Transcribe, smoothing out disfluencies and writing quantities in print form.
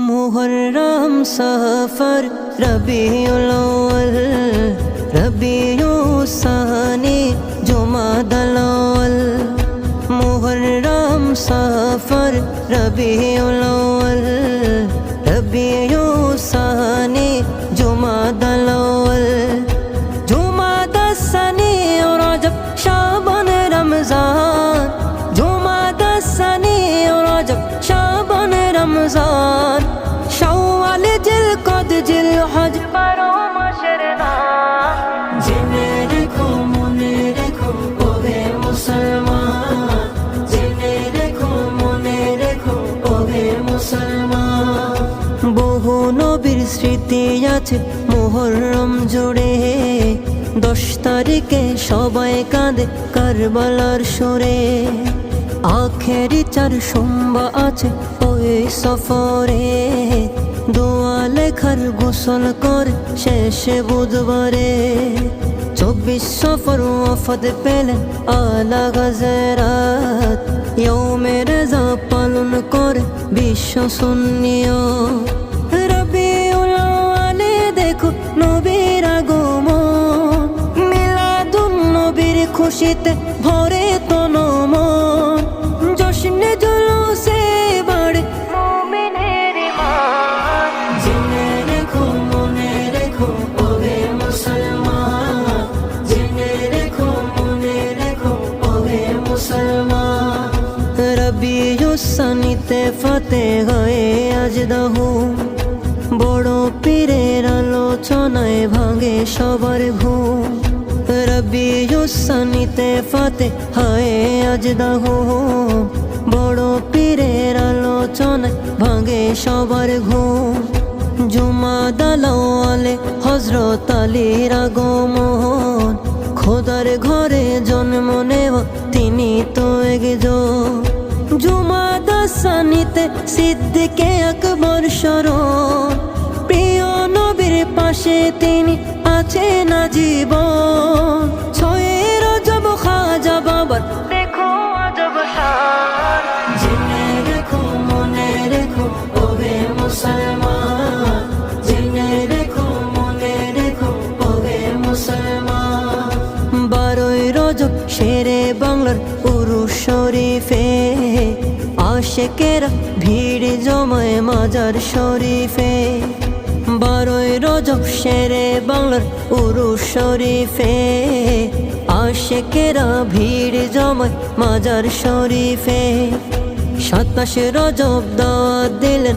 मुहर्रम सफर रबीउल अव्वल रबीउस सानी जुमादल अव्वल मुहर्रम सफर रबीउल अव्वल रबीउस सानी जुमादल अव्वल जुमादस सानी और रजब शाबान रमजान जुमादस सानी और रजब शाबान रमजान शव्वाल जिलकद जिलहज 12 मासेर नाम জেনে রেখো মনে রেখো ওহে মুসলমান জেনে রেখো মনে রেখো ওহে মুসলমান বহু নবীর স্মৃতি আছে মুহররম জুড়ে 10 তারিখে সবাই কাঁদে কারবালার সুরে আখেরি 4 সোমবার আছে ওই সফরে দোয়া লেখার গোসল করে শেষে বুধবারে 24 সফর ওয়াফাত পেলেন আলা গাজরাত ইয়ৌমে রেজা পালন করে বিশ্ব সুন্নিয় রবিউল আউয়ালে দেখো নবীর আগমন মিলাদুন নবীর খুশিতে ভরে তন মন জশ্নে জুলুসে বাড়ে মুমিনের ঈমান জেনে রেখো মনে রেখো ওহে মুসলমান জেনে রেখো মনে রেখো ওহে মুসলমান রবিউস সানিতে ফাতে হয়ে আজ দাহু বড় পীরের আলোচনায় ভাঙে সবার ঘুম রবিউস সানিতে ফাতে হয় আজ দাহু বড় পীরের আলোচনায় ভাঙে সবার ঘুম জুমাদাল আউয়ালে হযরত আলীর আগমন খোদার ঘরে জন্ম নেওয়া তিনি তো একজন জুমাদাস সানিতে সিদ্দিকে আকবর স্মরণ প্রিয় নবীর পাশে তিনি আছেন আজীবন 6 রজব খাজা বাবার দেখো আজব শান জেনে রেখো মনে রেখো ওহে মুসলমান জেনে রেখো মনে রেখো ওহে মুসলমান 12 রজব শেরে বাংলার উরুস শরীফে আশেকেরা ভিড় জমায় মাজার শরীফে 12 রজব শেরে বাংলার উরুস শরীফে আশেকেরা ভিড় জমায় মাজার শরীফে 27 রজব দাওয়াত দিলেন